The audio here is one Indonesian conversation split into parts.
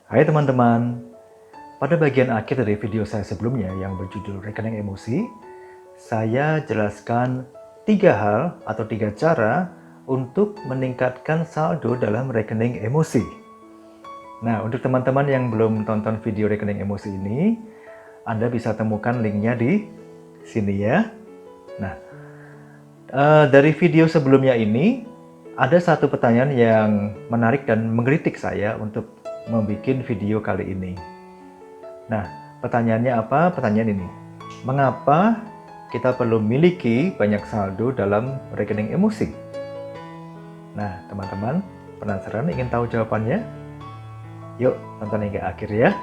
Hai teman-teman, pada bagian akhir dari video saya sebelumnya yang berjudul Rekening Emosi, saya jelaskan 3 hal atau 3 cara untuk meningkatkan saldo dalam rekening emosi. Nah, untuk teman-teman yang belum tonton video rekening emosi ini, Anda bisa temukan linknya di sini ya. Nah, dari video sebelumnya ini, ada satu pertanyaan yang menarik dan mengkritik saya untuk membuat video kali ini. Nah, pertanyaannya apa? Pertanyaan ini, mengapa kita perlu memiliki banyak saldo dalam rekening emosi? Nah, teman-teman, penasaran ingin tahu jawabannya? Yuk, tonton hingga akhir ya.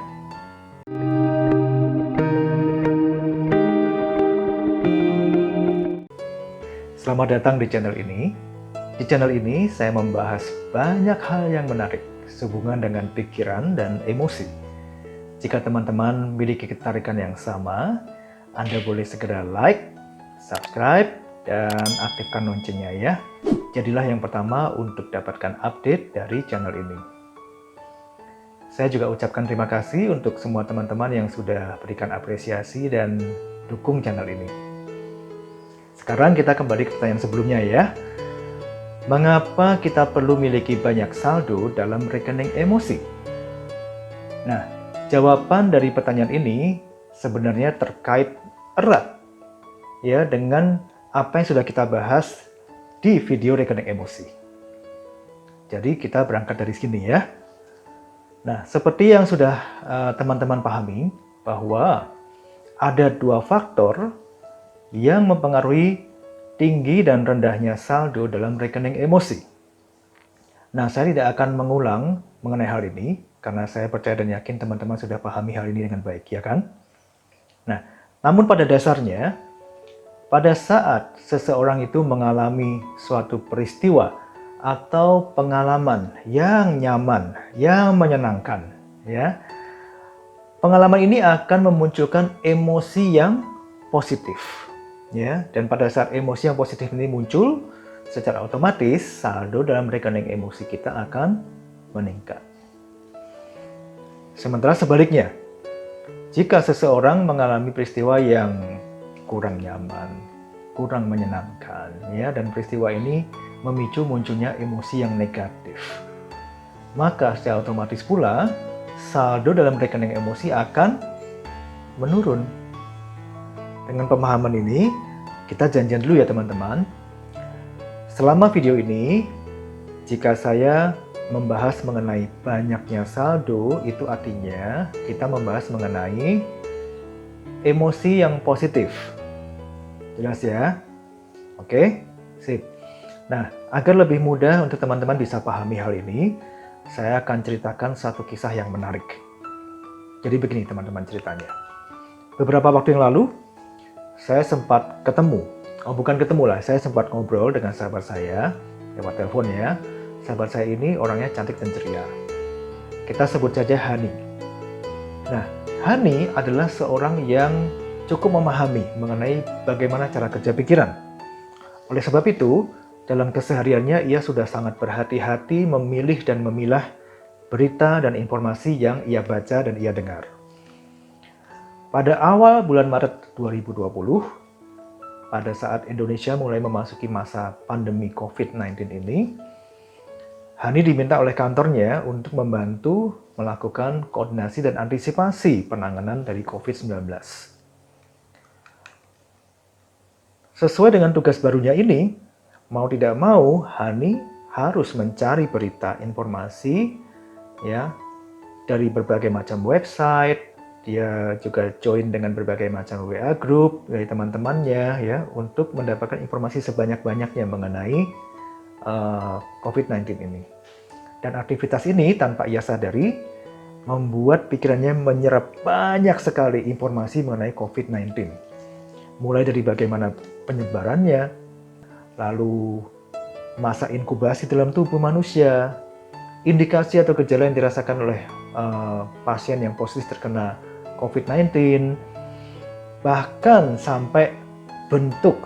Selamat datang di channel ini. Di channel ini, saya membahas banyak hal yang menarik sehubungan dengan pikiran dan emosi. Jika teman-teman memiliki ketertarikan yang sama, Anda boleh segera like, subscribe, dan aktifkan loncengnya ya. Jadilah yang pertama untuk dapatkan update dari channel ini. Saya juga ucapkan terima kasih untuk semua teman-teman yang sudah berikan apresiasi dan dukung channel ini. Sekarang kita kembali ke pertanyaan sebelumnya ya. Mengapa kita perlu memiliki banyak saldo dalam rekening emosi? Nah, jawaban dari pertanyaan ini sebenarnya terkait erat ya dengan apa yang sudah kita bahas di video rekening emosi. Jadi kita berangkat dari sini ya. Nah, seperti yang sudah teman-teman pahami bahwa ada 2 faktor yang mempengaruhi tinggi dan rendahnya saldo dalam rekening emosi. Nah, saya tidak akan mengulang mengenai hal ini karena saya percaya dan yakin teman-teman sudah pahami hal ini dengan baik, ya kan? Nah, namun pada dasarnya, pada saat seseorang itu mengalami suatu peristiwa atau pengalaman yang nyaman, yang menyenangkan, ya, pengalaman ini akan memunculkan emosi yang positif, ya. Dan pada saat emosi yang positif ini muncul, secara otomatis saldo dalam rekening emosi kita akan meningkat. Sementara sebaliknya, jika seseorang mengalami peristiwa yang kurang nyaman, kurang menyenangkan, ya, dan peristiwa ini memicu munculnya emosi yang negatif, maka secara otomatis pula saldo dalam rekening emosi akan menurun. Dengan pemahaman ini, kita janjian dulu ya teman-teman. Selama video ini, jika saya membahas mengenai banyaknya saldo, itu artinya kita membahas mengenai emosi yang positif. Jelas ya? Oke, sip. Nah, agar lebih mudah untuk teman-teman bisa pahami hal ini, saya akan ceritakan satu kisah yang menarik. Jadi begini teman-teman ceritanya. Beberapa waktu yang lalu, saya sempat saya sempat ngobrol dengan sahabat saya lewat telepon ya. Sahabat saya ini orangnya cantik dan ceria. Kita sebut saja Hani. Nah, Hani adalah seorang yang cukup memahami mengenai bagaimana cara kerja pikiran. Oleh sebab itu, dalam kesehariannya ia sudah sangat berhati-hati memilih dan memilah berita dan informasi yang ia baca dan ia dengar. Pada awal bulan Maret 2020, pada saat Indonesia mulai memasuki masa pandemi COVID-19 ini, Hani diminta oleh kantornya untuk membantu melakukan koordinasi dan antisipasi penanganan dari COVID-19. Sesuai dengan tugas barunya ini, mau tidak mau, Hani harus mencari berita informasi ya dari berbagai macam website. Dia juga join dengan berbagai macam WA group dari teman-temannya ya untuk mendapatkan informasi sebanyak-banyaknya mengenai COVID-19 ini. Dan aktivitas ini tanpa ia sadari membuat pikirannya menyerap banyak sekali informasi mengenai COVID-19. Mulai dari bagaimana penyebarannya, lalu masa inkubasi dalam tubuh manusia, indikasi atau gejala yang dirasakan oleh pasien yang positif terkena COVID-19, bahkan sampai bentuk,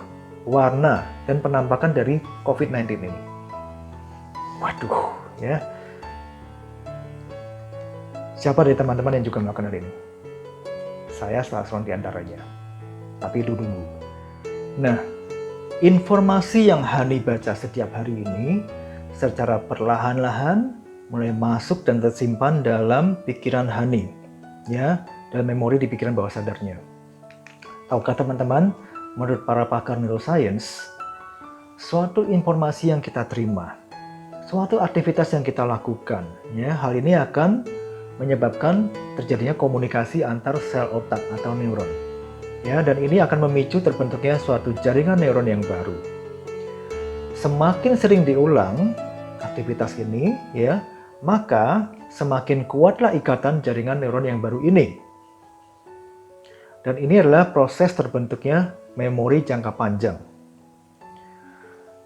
warna, dan penampakan dari COVID-19 ini. Waduh, ya. Siapa dari teman-teman yang juga melakukan hal ini? Saya salah seorang di antaranya. Tapi itu dulu. Nah, informasi yang Hani baca setiap hari ini secara perlahan-lahan mulai masuk dan tersimpan dalam pikiran Hani, ya, dalam memori di pikiran bawah sadarnya. Tahukah teman-teman, menurut para pakar neuroscience, suatu informasi yang kita terima, suatu aktivitas yang kita lakukan, ya, hal ini akan menyebabkan terjadinya komunikasi antar sel otak atau neuron. Ya, dan ini akan memicu terbentuknya suatu jaringan neuron yang baru. Semakin sering diulang aktivitas ini, ya, maka semakin kuatlah ikatan jaringan neuron yang baru ini. Dan ini adalah proses terbentuknya memori jangka panjang.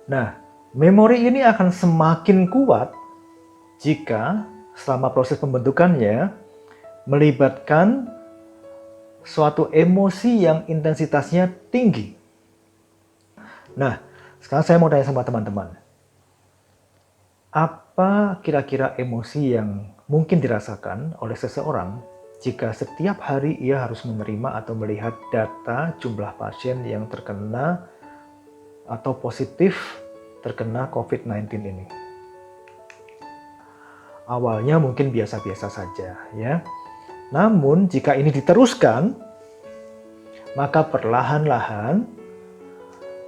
Nah, memori ini akan semakin kuat jika selama proses pembentukannya melibatkan suatu emosi yang intensitasnya tinggi. Nah, sekarang saya mau tanya sama teman-teman. Apa kira-kira emosi yang mungkin dirasakan oleh seseorang jika setiap hari ia harus menerima atau melihat data jumlah pasien yang terkena atau positif terkena COVID-19 ini? Awalnya mungkin biasa-biasa saja, ya. Namun jika ini diteruskan, maka perlahan-lahan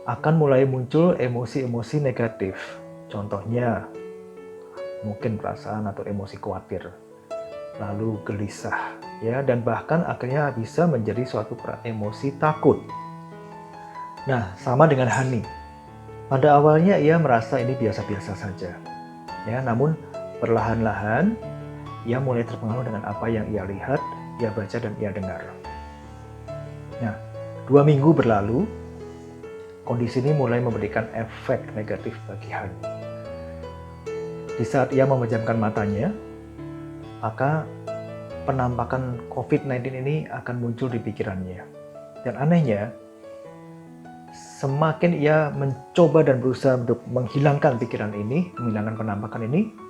akan mulai muncul emosi-emosi negatif. Contohnya, mungkin perasaan atau emosi khawatir, lalu gelisah, ya, dan bahkan akhirnya bisa menjadi suatu emosi takut. Nah, sama dengan Hani. Pada awalnya ia merasa ini biasa-biasa saja, ya, namun perlahan-lahan, ia mulai terpengaruh dengan apa yang ia lihat, ia baca, dan ia dengar. Nah, 2 minggu berlalu, kondisi ini mulai memberikan efek negatif bagi Hani. Di saat ia memejamkan matanya, maka penampakan COVID-19 ini akan muncul di pikirannya. Dan anehnya, semakin ia mencoba dan berusaha untuk menghilangkan pikiran ini, menghilangkan penampakan ini,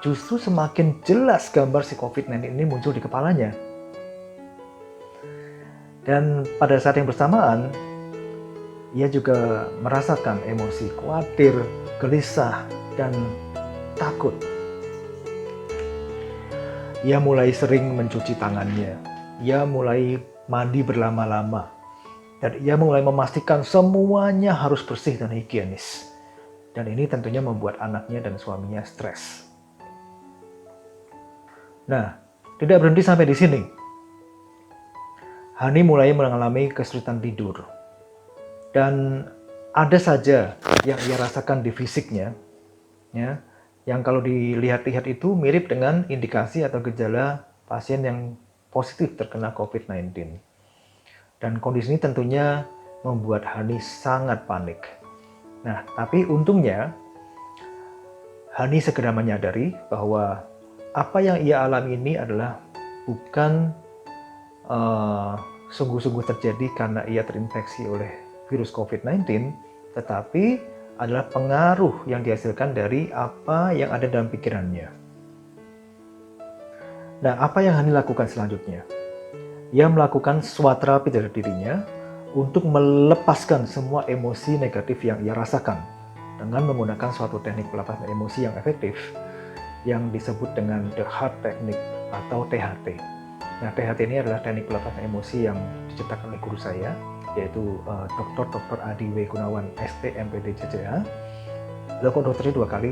justru semakin jelas gambar si COVID-19 ini muncul di kepalanya. Dan pada saat yang bersamaan, ia juga merasakan emosi khawatir, gelisah, dan takut. Ia mulai sering mencuci tangannya, ia mulai mandi berlama-lama, dan ia mulai memastikan semuanya harus bersih dan higienis. Dan ini tentunya membuat anaknya dan suaminya stres. Nah, tidak berhenti sampai di sini. Hani mulai mengalami kesulitan tidur. Dan ada saja yang ia rasakan di fisiknya, ya, yang kalau dilihat-lihat itu mirip dengan indikasi atau gejala pasien yang positif terkena COVID-19. Dan kondisi ini tentunya membuat Hani sangat panik. Nah, tapi untungnya Hani segera menyadari bahwa apa yang ia alami ini adalah bukan sungguh-sungguh terjadi karena ia terinfeksi oleh virus COVID-19, tetapi adalah pengaruh yang dihasilkan dari apa yang ada dalam pikirannya. Nah, apa yang Hani lakukan selanjutnya? Ia melakukan SWOT terapi dari dirinya untuk melepaskan semua emosi negatif yang ia rasakan dengan menggunakan suatu teknik pelepasan emosi yang efektif yang disebut dengan The Heart Technique atau THT. Nah, THT ini adalah teknik pelepasan emosi yang diciptakan oleh guru saya, yaitu Dr. Adi W. Gunawan, ST, MPD, JJH. Lalu kok dokternya 2 kali?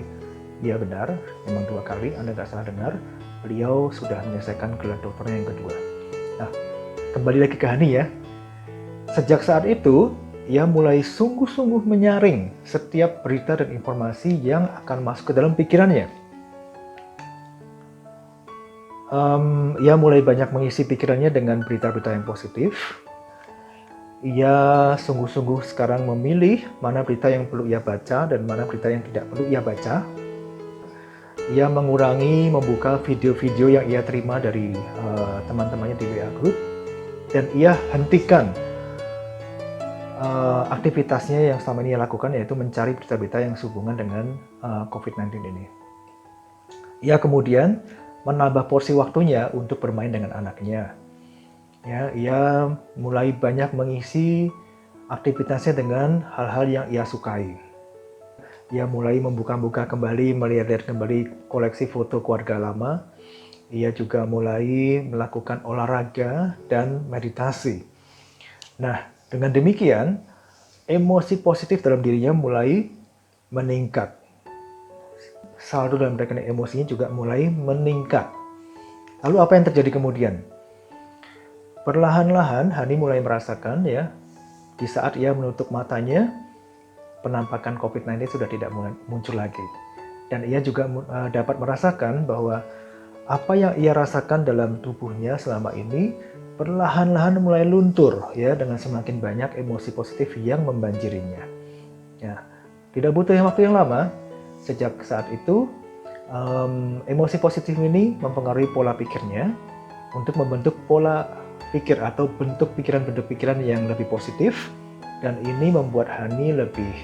Iya benar, memang 2 kali, Anda nggak salah dengar. Beliau sudah menyelesaikan gelar doktornya yang kedua. Nah, kembali lagi ke Hani ya. Sejak saat itu, ia mulai sungguh-sungguh menyaring setiap berita dan informasi yang akan masuk ke dalam pikirannya. Ia mulai banyak mengisi pikirannya dengan berita-berita yang positif. Ia sungguh-sungguh sekarang memilih mana berita yang perlu ia baca dan mana berita yang tidak perlu ia baca. Ia mengurangi membuka video-video yang ia terima dari teman-temannya di WA Group. Dan ia hentikan aktivitasnya yang selama ini ia lakukan, yaitu mencari berita-berita yang sehubungan dengan COVID-19 ini. Ia kemudian menambah porsi waktunya untuk bermain dengan anaknya. Ya, ia mulai banyak mengisi aktivitasnya dengan hal-hal yang ia sukai. Ia mulai membuka-buka kembali, melihat kembali koleksi foto keluarga lama. Ia juga mulai melakukan olahraga dan meditasi. Nah, dengan demikian, emosi positif dalam dirinya mulai meningkat. Saldo dalam rekening emosinya juga mulai meningkat. Lalu apa yang terjadi kemudian? Perlahan-lahan Hani mulai merasakan ya, di saat ia menutup matanya, penampakan COVID-19 sudah tidak muncul lagi. Dan ia juga dapat merasakan bahwa apa yang ia rasakan dalam tubuhnya selama ini perlahan-lahan mulai luntur ya, dengan semakin banyak emosi positif yang membanjirinya. Ya, tidak butuh waktu yang lama. Sejak saat itu emosi positif ini mempengaruhi pola pikirnya untuk membentuk pola pikir atau bentuk pikiran-bentuk pikiran yang lebih positif, dan ini membuat Hani lebih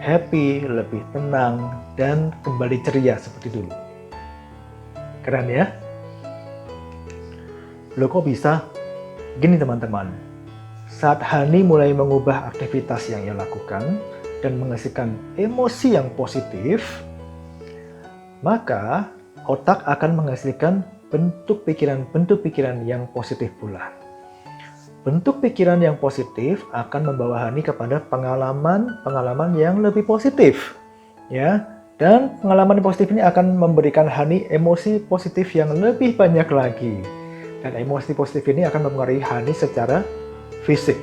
happy, lebih tenang, dan kembali ceria seperti dulu. Keren ya? Loh kok bisa? Gini teman-teman, saat Hani mulai mengubah aktivitas yang ia lakukan dan menghasilkan emosi yang positif, maka otak akan menghasilkan bentuk pikiran yang positif pula. Bentuk pikiran yang positif akan membawa Hani kepada pengalaman yang lebih positif, ya. Dan pengalaman positif ini akan memberikan Hani emosi positif yang lebih banyak lagi. Dan emosi positif ini akan mempengaruhi Hani secara fisik.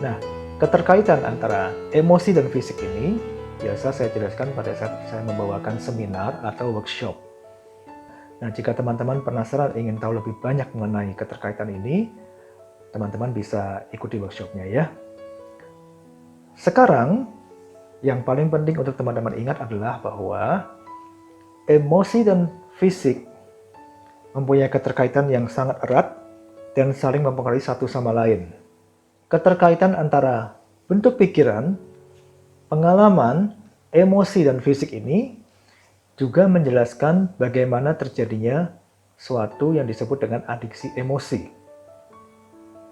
Nah, keterkaitan antara emosi dan fisik ini biasa saya jelaskan pada saat saya membawakan seminar atau workshop. Nah, jika teman-teman penasaran ingin tahu lebih banyak mengenai keterkaitan ini, teman-teman bisa ikuti workshopnya ya. Sekarang, yang paling penting untuk teman-teman ingat adalah bahwa emosi dan fisik mempunyai keterkaitan yang sangat erat dan saling mempengaruhi satu sama lain. Keterkaitan antara bentuk pikiran, pengalaman, emosi, dan fisik ini juga menjelaskan bagaimana terjadinya suatu yang disebut dengan adiksi emosi.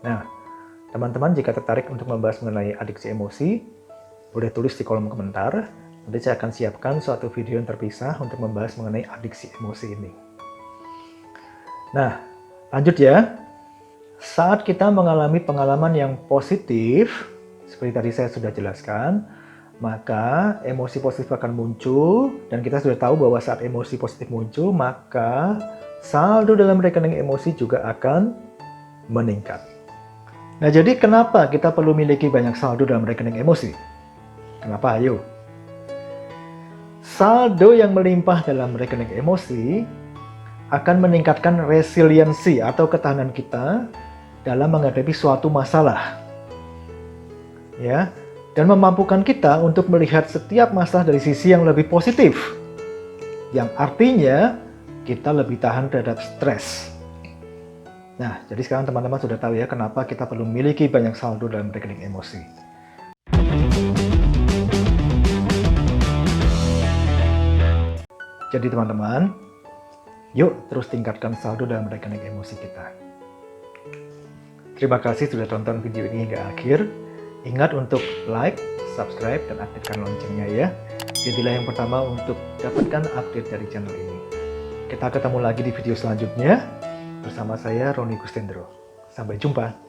Nah, teman-teman jika tertarik untuk membahas mengenai adiksi emosi, boleh tulis di kolom komentar. Nanti saya akan siapkan suatu video yang terpisah untuk membahas mengenai adiksi emosi ini. Nah, lanjut ya. Saat kita mengalami pengalaman yang positif, seperti tadi saya sudah jelaskan, maka emosi positif akan muncul, dan kita sudah tahu bahwa saat emosi positif muncul, maka saldo dalam rekening emosi juga akan meningkat. Nah, jadi kenapa kita perlu memiliki banyak saldo dalam rekening emosi? Kenapa? Ayo. Saldo yang melimpah dalam rekening emosi akan meningkatkan resiliensi atau ketahanan kita dalam menghadapi suatu masalah. Ya. Dan memampukan kita untuk melihat setiap masalah dari sisi yang lebih positif. Yang artinya kita lebih tahan terhadap stres. Nah, jadi sekarang teman-teman sudah tahu ya kenapa kita perlu memiliki banyak saldo dalam rekening emosi. Jadi teman-teman, yuk terus tingkatkan saldo dalam rekening emosi kita. Terima kasih sudah tonton video ini hingga akhir. Ingat untuk like, subscribe, dan aktifkan loncengnya ya. Jadilah yang pertama untuk dapatkan update dari channel ini. Kita ketemu lagi di video selanjutnya bersama saya Roni Gustendro. Sampai jumpa.